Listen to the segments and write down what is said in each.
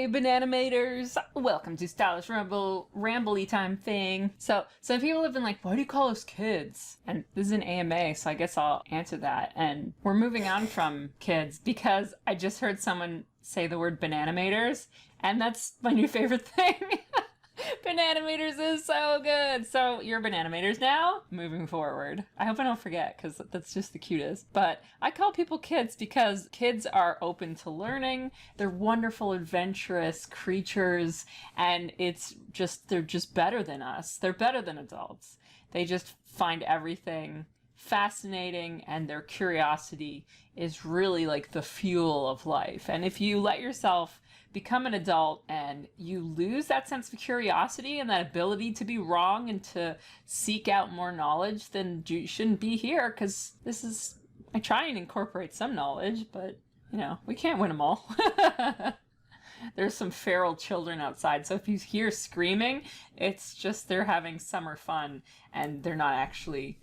Hey, Bananimators! Welcome to Stylus Ramble-y time thing. So, some people have been like, why do you call us kids? And this is an AMA, so I guess I'll answer that. And we're moving on from kids because I just heard someone say the word Bananimators, and that's my new favorite thing. Bananimators is so good. So you're Bananimators now, moving forward. I hope I don't forget, because that's just the cutest. But I call people kids because kids are open to learning. They're wonderful, adventurous creatures, and they're just better than us. They're better than adults. They just find everything fascinating, and their curiosity is really like the fuel of life. And if you let yourself become an adult and you lose that sense of curiosity and that ability to be wrong and to seek out more knowledge, then you shouldn't be here, because I try and incorporate some knowledge, but we can't win them all. There's some feral children outside, so if you hear screaming, it's just they're having summer fun and they're not actually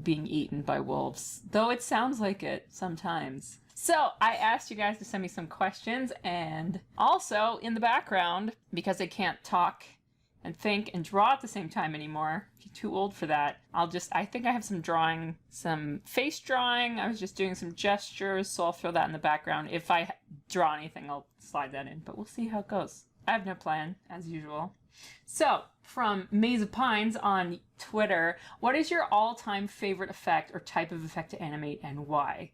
being eaten by wolves, though it sounds like it sometimes. So I asked you guys to send me some questions, and also in the background, because I can't talk and think and draw at the same time anymore, if you're too old for that, I think I have some face drawing. I was just doing some gestures, so I'll throw that in the background. If I draw anything, I'll slide that in, but we'll see how it goes. I have no plan, as usual. So, from Maze of Pines on Twitter, what is your all-time favorite effect or type of effect to animate, and why?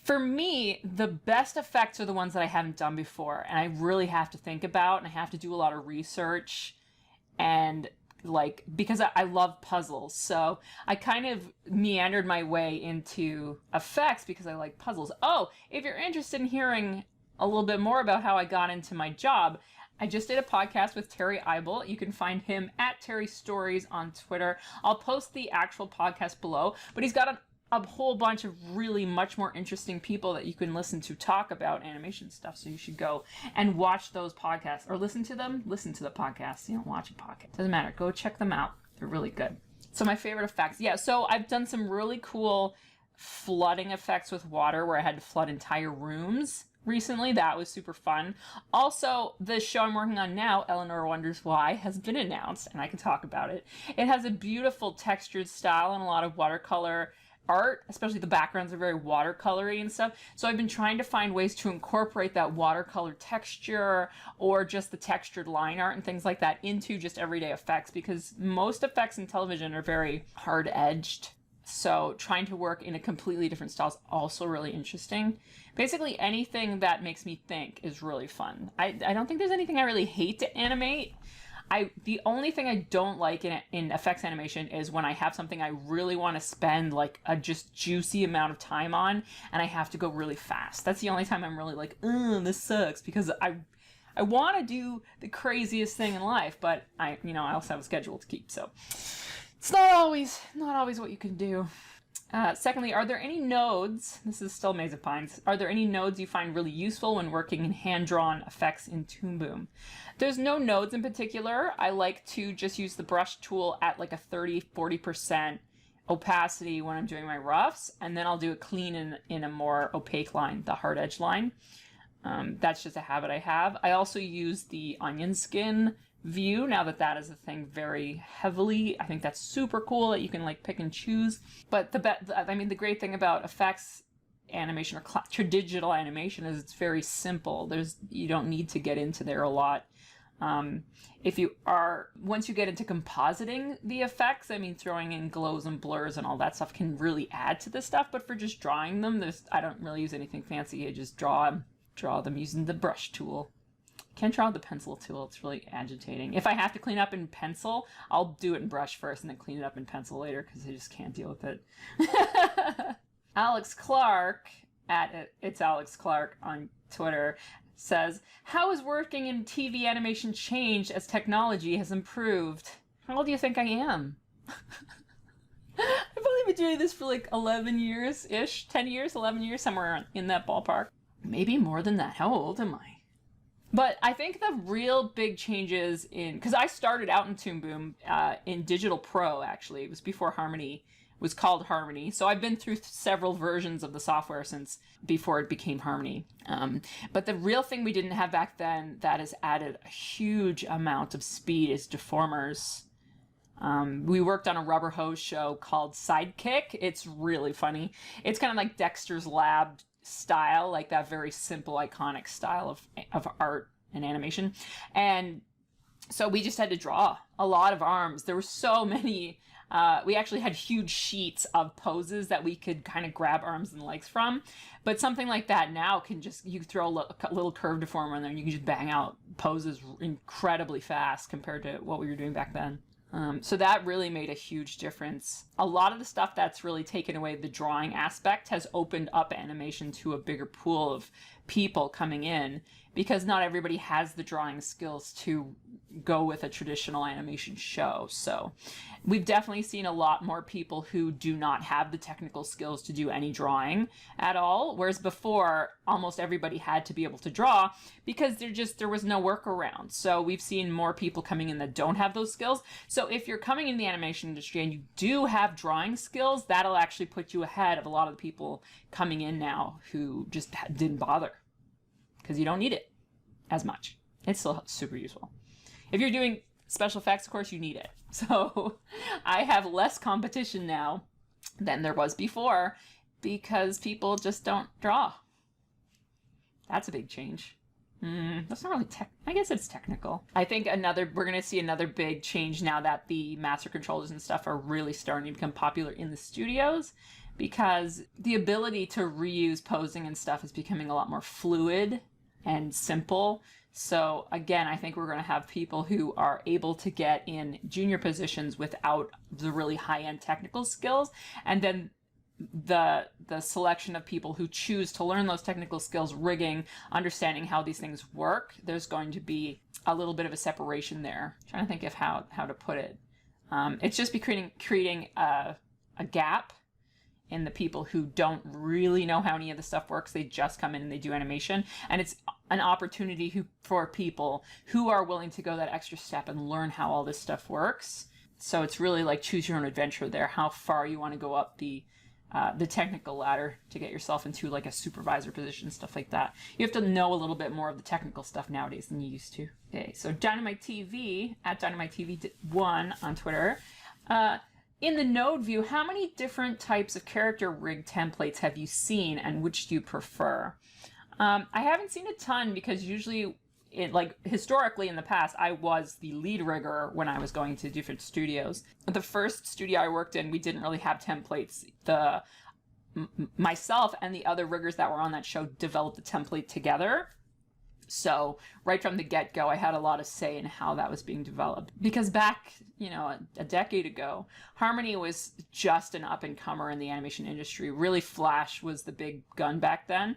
For me, the best effects are the ones that I haven't done before, and I really have to think about, and I have to do a lot of research, and because I love puzzles, so I kind of meandered my way into effects because I like puzzles. Oh, if you're interested in hearing a little bit more about how I got into my job, I just did a podcast with Terry Ibele. You can find him at Terry Stories on Twitter. I'll post the actual podcast below, but he's got a whole bunch of really much more interesting people that you can listen to talk about animation stuff. So you should go and watch those podcasts, or listen to them. Listen to the podcasts. You don't watch a podcast. Doesn't matter. Go check them out. They're really good. So my favorite effects. Yeah, so I've done some really cool flooding effects with water where I had to flood entire rooms recently. That was super fun. Also, the show I'm working on now, Eleanor Wonders Why, has been announced, and I can talk about it. It has a beautiful textured style and a lot of watercolor art, especially the backgrounds are very watercolory and stuff. So I've been trying to find ways to incorporate that watercolor texture or just the textured line art and things like that into just everyday effects, because most effects in television are very hard-edged. So trying to work in a completely different style is also really interesting. Basically anything that makes me think is really fun. I don't think there's anything I really hate to animate. The only thing I don't like in effects animation is when I have something I really want to spend like a just juicy amount of time on, and I have to go really fast. That's the only time I'm really like, this sucks, because I want to do the craziest thing in life, but I also have a schedule to keep, so it's not always what you can do. Secondly, are there any nodes, this is still Maze of Pines, are there any nodes you find really useful when working in hand-drawn effects in Toon Boom? There's no nodes in particular. I like to just use the brush tool at like a 30-40% opacity when I'm doing my roughs, and then I'll do a clean in a more opaque line, the hard edge line. That's just a habit I have. I also use the onion skin view now that is a thing very heavily. I think that's super cool that you can like pick and choose. But the great thing about effects animation or digital animation is it's very simple. You don't need to get into there a lot. Once you get into compositing the effects, throwing in glows and blurs and all that stuff can really add to this stuff. But for just drawing them, I don't really use anything fancy. I just draw them using the brush tool. Can't draw with the pencil tool. It's really agitating. If I have to clean up in pencil, I'll do it in brush first and then clean it up in pencil later, because I just can't deal with it. Alex Clark, it's Alex Clark on Twitter, says, how has working in TV animation changed as technology has improved? How old do you think I am? I've only been doing this for like 11 years-ish, 10 years, 11 years, somewhere in that ballpark. Maybe more than that. How old am I? But I think the real big changes because I started out in Toon Boom in Digital Pro, actually. It was before Harmony was called Harmony. So I've been through several versions of the software since before it became Harmony. But the real thing we didn't have back then that has added a huge amount of speed is deformers. We worked on a rubber hose show called Sidekick. It's really funny. It's kind of like Dexter's Lab style, like that very simple, iconic style of art and animation. And so we just had to draw a lot of arms. There were so many. We actually had huge sheets of poses that we could kind of grab arms and legs from. But something like that now can just, you throw a little curve deformer in there and you can just bang out poses incredibly fast compared to what we were doing back then. So that really made a huge difference. A lot of the stuff that's really taken away the drawing aspect has opened up animation to a bigger pool of people coming in, because not everybody has the drawing skills to go with a traditional animation show. So we've definitely seen a lot more people who do not have the technical skills to do any drawing at all, whereas before almost everybody had to be able to draw because there was no workaround. So we've seen more people coming in that don't have those skills. So if you're coming in the animation industry and you do have drawing skills, that'll actually put you ahead of a lot of the people coming in now who just didn't bother, because you don't need it as much. It's still super useful. If you're doing special effects, of course, you need it. So I have less competition now than there was before because people just don't draw. That's a big change. That's not really I guess it's technical. I think we're going to see another big change now that the master controllers and stuff are really starting to become popular in the studios, because the ability to reuse posing and stuff is becoming a lot more fluid and simple. So again, I think we're going to have people who are able to get in junior positions without the really high-end technical skills, and then the selection of people who choose to learn those technical skills, rigging, understanding how these things work, there's going to be a little bit of a separation there. I'm trying to think of how to put it. It's just creating a gap in the people who don't really know how any of the stuff works. They just come in and they do animation, and it's an opportunity for people who are willing to go that extra step and learn how all this stuff works. So it's really like choose your own adventure there, how far you want to go up the technical ladder to get yourself into like a supervisor position, stuff like that. You have to know a little bit more of the technical stuff nowadays than you used to. Okay, so Dynamite TV, at Dynamite TV1 on Twitter. In the node view, how many different types of character rig templates have you seen, and which do you prefer? I haven't seen a ton, because usually, historically in the past, I was the lead rigger when I was going to different studios. The first studio I worked in, we didn't really have templates. Myself and the other riggers that were on that show developed the template together. So right from the get-go, I had a lot of say in how that was being developed. Because back, a decade ago, Harmony was just an up-and-comer in the animation industry. Really, Flash was the big gun back then.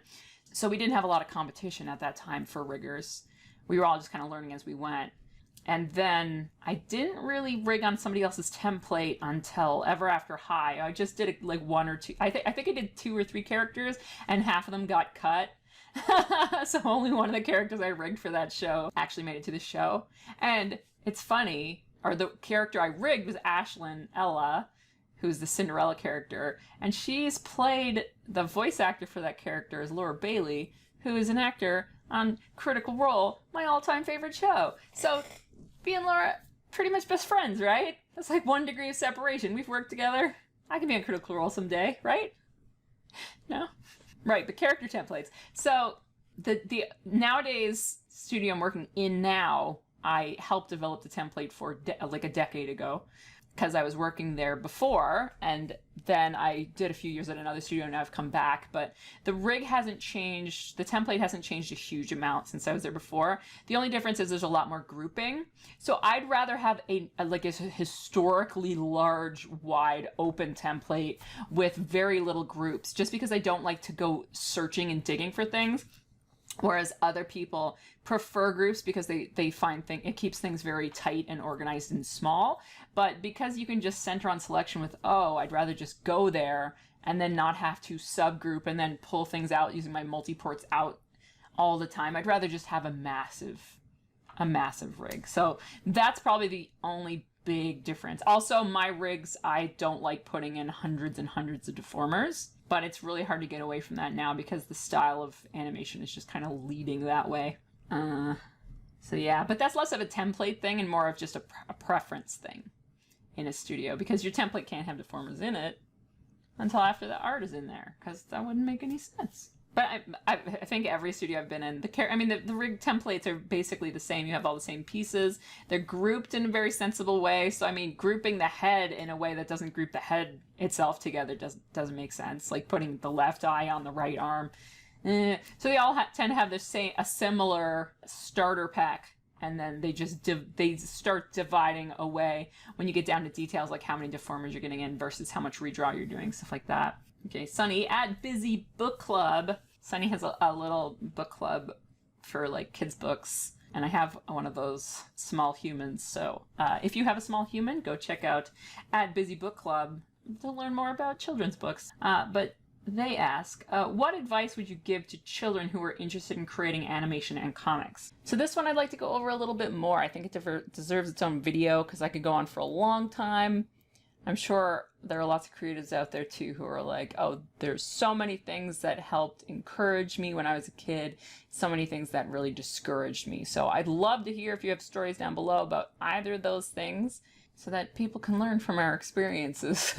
So we didn't have a lot of competition at that time for riggers. We were all just kind of learning as we went. And then I didn't really rig on somebody else's template until Ever After High. I just did one or two. I think I did 2 or 3 characters, and half of them got cut. So only one of the characters I rigged for that show actually made it to the show. And it's funny, or the character I rigged was Ashlyn Ella, who's the Cinderella character, and she's played the voice actor for that character is Laura Bailey, who is an actor on Critical Role, my all-time favorite show. So me and Laura, pretty much best friends, right? That's like 1 degree of separation. We've worked together. I can be on Critical Role someday, right? No? Right, the character templates. So the nowadays studio I'm working in now, I helped develop the template for a decade ago, because I was working there before, and then I did a few years at another studio, and now I've come back. But the rig hasn't changed, the template hasn't changed a huge amount since I was there before. The only difference is there's a lot more grouping. So I'd rather have a historically large, wide, open template with very little groups, just because I don't like to go searching and digging for things. Whereas other people prefer groups because they find it keeps things very tight and organized and small. But because you can just center on selection with, I'd rather just go there and then not have to subgroup and then pull things out using my multi-ports out all the time. I'd rather just have a massive rig. So that's probably the only big difference. Also, my rigs, I don't like putting in hundreds and hundreds of deformers, but it's really hard to get away from that now because the style of animation is just kind of leading that way. So yeah, but that's less of a template thing and more of just a preference thing in a studio, because your template can't have deformers in it until after the art is in there, because that wouldn't make any sense. But I think every studio I've been in, the rig templates are basically the same. You have all the same pieces. They're grouped in a very sensible way. So, I mean, grouping the head in a way that doesn't group the head itself together doesn't make sense. Like putting the left eye on the right arm. So they all tend to have a similar starter pack. And then they just they start dividing away when you get down to details, like how many deformers you're getting in versus how much redraw you're doing, stuff like that. Okay, Sunny at Busy Book Club. Sunny has a little book club for like kids' books, and I have one of those small humans. So if you have a small human, go check out at Busy Book Club to learn more about children's books. But they ask, what advice would you give to children who are interested in creating animation and comics? So this one I'd like to go over a little bit more. I think it deserves its own video because I could go on for a long time. I'm sure there are lots of creatives out there too who are like, oh, there's so many things that helped encourage me when I was a kid, so many things that really discouraged me. So I'd love to hear if you have stories down below about either of those things so that people can learn from our experiences.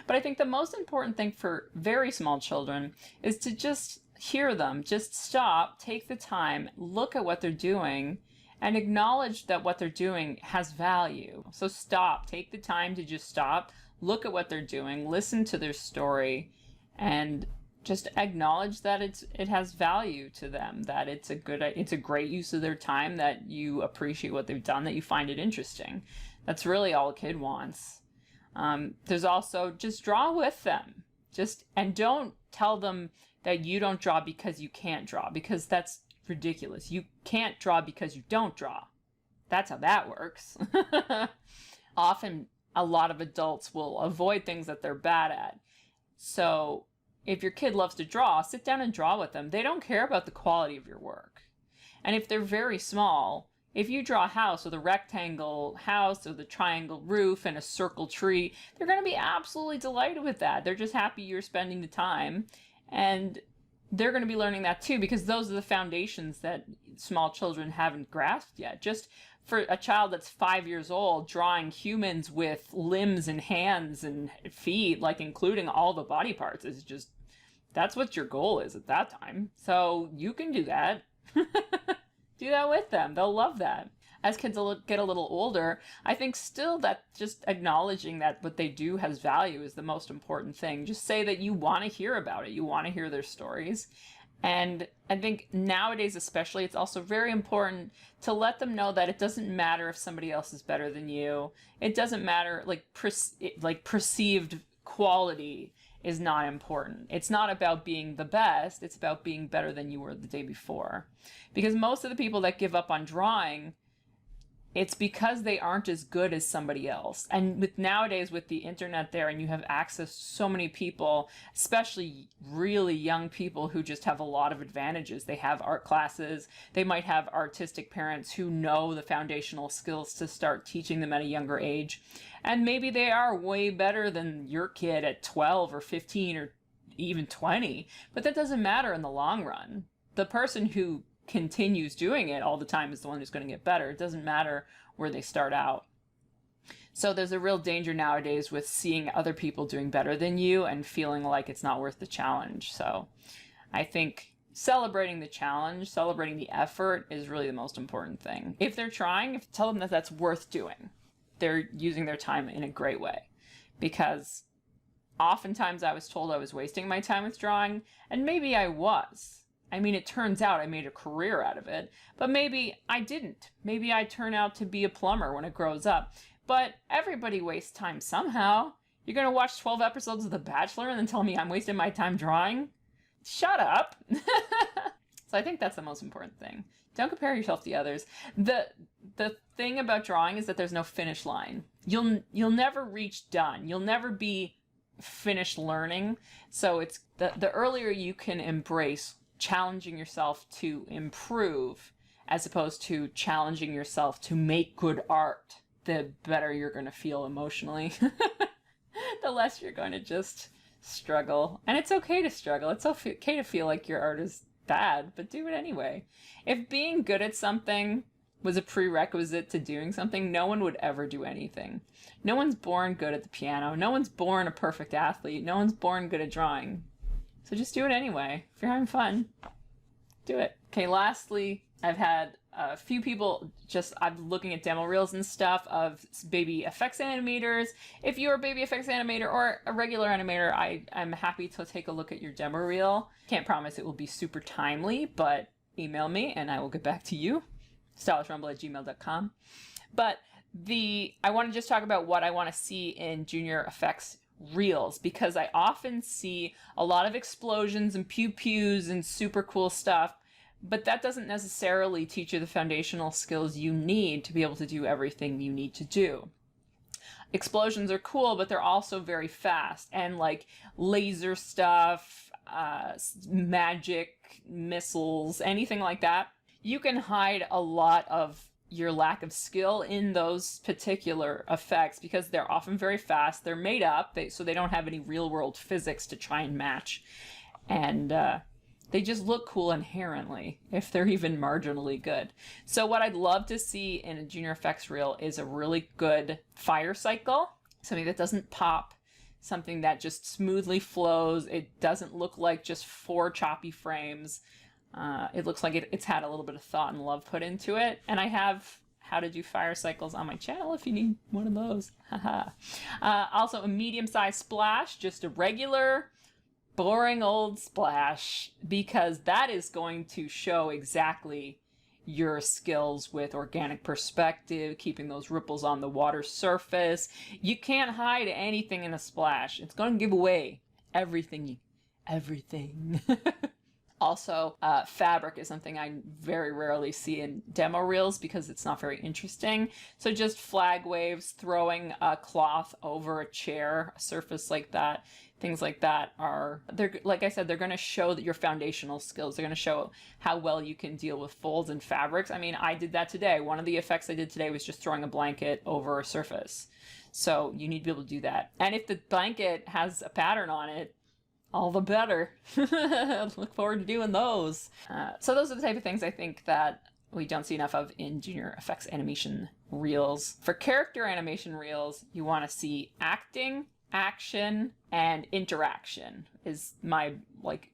But I think the most important thing for very small children is to just hear them, just stop, take the time, look at what they're doing, and acknowledge that what they're doing has value. So stop, take the time to just stop, look at what they're doing, listen to their story, and just acknowledge that it has value to them, that it's a great use of their time, that you appreciate what they've done, that you find it interesting. That's really all a kid wants. There's also just draw with them. And don't tell them that you don't draw because you can't draw, because that's ridiculous. You can't draw because you don't draw. That's how that works. Often a lot of adults will avoid things that they're bad at. So if your kid loves to draw, sit down and draw with them. They don't care about the quality of your work. And if they're very small, if you draw a house with a rectangle house with a triangle roof and a circle tree, they're going to be absolutely delighted with that. They're just happy you're spending the time. And they're going to be learning that too, because those are the foundations that small children haven't grasped yet. Just for a child that's 5 years old, drawing humans with limbs and hands and feet, like including all the body parts, is just, that's what your goal is at that time. So you can do that. Do that with them. They'll love that. As kids get a little older, I think still that just acknowledging that what they do has value is the most important thing. Just say that you want to hear about it. You want to hear their stories. And I think nowadays especially, it's also very important to let them know that it doesn't matter if somebody else is better than you. It doesn't matter, like perceived quality is not important. It's not about being the best, it's about being better than you were the day before. Because most of the people that give up on drawing, it's because they aren't as good as somebody else. And nowadays with the internet there, and you have access to so many people, especially really young people who just have a lot of advantages. They have art classes, they might have artistic parents who know the foundational skills to start teaching them at a younger age. And maybe they are way better than your kid at 12 or 15 or even 20, but that doesn't matter in the long run. The person who continues doing it all the time is the one who's going to get better. It doesn't matter where they start out. So there's a real danger nowadays with seeing other people doing better than you and feeling like it's not worth the challenge. So I think celebrating the challenge, celebrating the effort is really the most important thing. If they're trying, tell them that that's worth doing. They're using their time in a great way. Because oftentimes I was told I was wasting my time with drawing, and maybe I was. I mean, it turns out I made a career out of it, but maybe I didn't. Maybe I turn out to be a plumber when it grows up. But everybody wastes time somehow. You're going to watch 12 episodes of The Bachelor and then tell me I'm wasting my time drawing? Shut up. So I think that's the most important thing. Don't compare yourself to others. The thing about drawing is that there's no finish line. You'll never reach done. You'll never be finished learning. So it's the earlier you can embrace challenging yourself to improve as opposed to challenging yourself to make good art, the better you're going to feel emotionally. The less you're going to just struggle. And it's okay to struggle. It's okay to feel like your art is bad, but do it anyway. If being good at something was a prerequisite to doing something, no one would ever do anything. No one's born good at the piano. No one's born a perfect athlete. No one's born good at drawing. So just do it anyway. If you're having fun, do it. Okay, lastly, I've had a few people I'm looking at demo reels and stuff of baby effects animators. If you're a baby effects animator or a regular animator, I'm happy to take a look at your demo reel. Can't promise it will be super timely, but email me and I will get back to you. stylusrumble@gmail.com. But I want to just talk about what I want to see in junior effects reels, because I often see a lot of explosions and pew-pews and super cool stuff, but that doesn't necessarily teach you the foundational skills you need to be able to do everything you need to do. Explosions are cool, but they're also very fast, and like laser stuff, magic, missiles, anything like that, you can hide a lot of your lack of skill in those particular effects because they're often very fast. They're made up, so they don't have any real world physics to try and match. And they just look cool inherently, if they're even marginally good. So what I'd love to see in a junior effects reel is a really good fire cycle, something that doesn't pop, something that just smoothly flows. It doesn't look like just 4 choppy frames. It looks like it's had a little bit of thought and love put into it. And I have how to do fire cycles on my channel if you need one of those. Also a medium-sized splash, just a regular, boring old splash, because that is going to show exactly your skills with organic perspective, keeping those ripples on the water surface. You can't hide anything in a splash. It's going to give away everything. Also, fabric is something I very rarely see in demo reels because it's not very interesting. So just flag waves, throwing a cloth over a chair, a surface like that, things like that they're, like I said, they're going to show that your foundational skills. They're going to show how well you can deal with folds and fabrics. I mean, I did that today. One of the effects I did today was just throwing a blanket over a surface. So you need to be able to do that. And if the blanket has a pattern on it, all the better. Look forward to doing those. So those are the type of things I think that we don't see enough of in junior effects animation reels. For character animation reels, you want to see acting, action, and interaction is my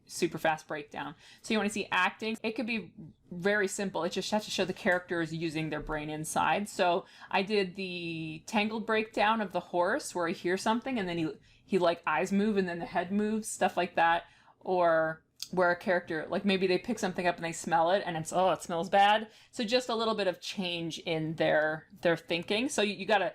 super fast breakdown. So you want to see acting. It could be very simple. It just has to show the characters using their brain inside. So I did the tangled breakdown of the horse where I hear something and then he like eyes move and then the head moves, stuff like that. Or where a character, like maybe they pick something up and they smell it and it's, oh, it smells bad. So just a little bit of change in their thinking. So you got to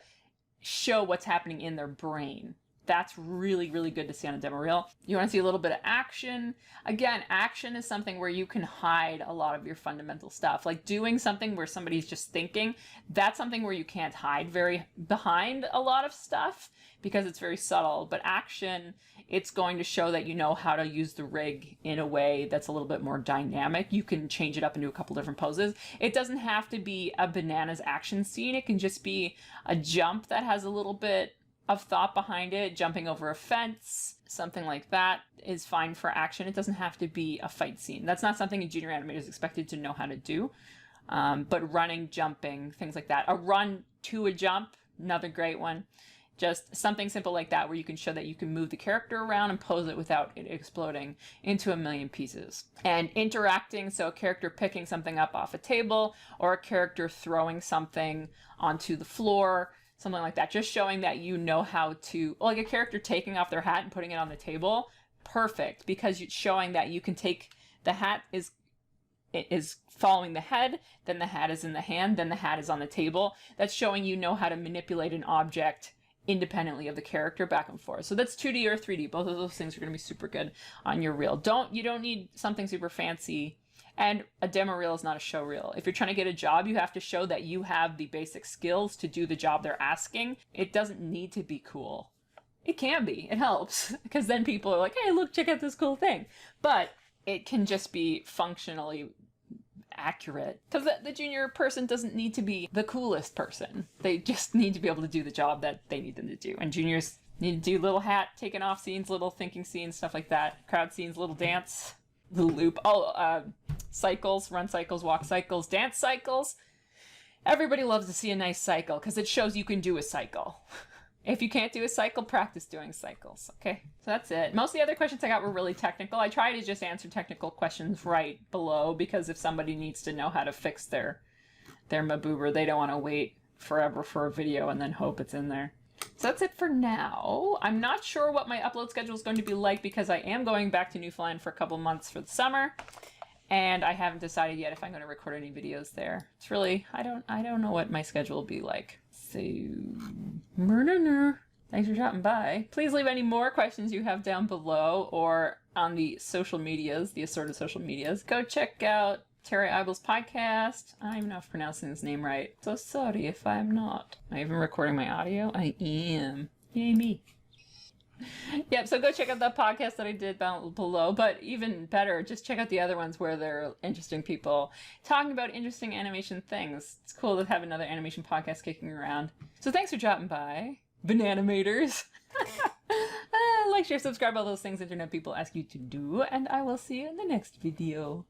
show what's happening in their brain. That's really, really good to see on a demo reel. You want to see a little bit of action. Again, action is something where you can hide a lot of your fundamental stuff. Like doing something where somebody's just thinking, that's something where you can't hide very behind a lot of stuff because it's very subtle. But action, it's going to show that you know how to use the rig in a way that's a little bit more dynamic. You can change it up into a couple different poses. It doesn't have to be a bananas action scene. It can just be a jump that has a little bit of thought behind it. Jumping over a fence, something like that is fine for action. It doesn't have to be a fight scene. That's not something a junior animator is expected to know how to do. But running, jumping, things like that. A run to a jump, another great one. Just something simple like that where you can show that you can move the character around and pose it without it exploding into a million pieces. And interacting, so a character picking something up off a table or a character throwing something onto the floor, something like that. Just showing that you know how to, like a character taking off their hat and putting it on the table. Perfect, because it's showing that you can take the hat is following the head, then the hat is in the hand, then the hat is on the table. That's showing you know how to manipulate an object independently of the character back and forth. So that's 2D or 3D. Both of those things are going to be super good on your reel. You don't need something super fancy. And a demo reel is not a show reel. If you're trying to get a job, you have to show that you have the basic skills to do the job they're asking. It doesn't need to be cool. It can be. It helps. Because then people are like, hey, look, check out this cool thing. But it can just be functionally accurate. Because the junior person doesn't need to be the coolest person. They just need to be able to do the job that they need them to do. And juniors need to do little hat taking off scenes, little thinking scenes, stuff like that. Crowd scenes, little dance, little loop. Cycles, run cycles, walk cycles, dance cycles. Everybody loves to see a nice cycle because it shows you can do a cycle. If you can't do a cycle, practice doing cycles. Okay, so that's it. Most of the other questions I got were really technical. I try to just answer technical questions right below because if somebody needs to know how to fix their Maboober, they don't want to wait forever for a video and then hope it's in there. So that's it for now. I'm not sure what my upload schedule is going to be like because I am going back to Newfoundland for a couple months for the summer. And I haven't decided yet if I'm going to record any videos there. It's really, I don't know what my schedule will be like. So, thanks for stopping by. Please leave any more questions you have down below or on the social medias, the assorted social medias. Go check out Terry Ibele's podcast. I don't even know if I'm pronouncing his name right. So sorry if I'm not. Am I even recording my audio? I am. Yay me. Yep, so go check out that podcast that I did down below, but even better, just check out the other ones where there are interesting people talking about interesting animation things. It's cool to have another animation podcast kicking around. So thanks for dropping by, Bananimators. Like, share, subscribe, all those things internet people ask you to do, and I will see you in the next video.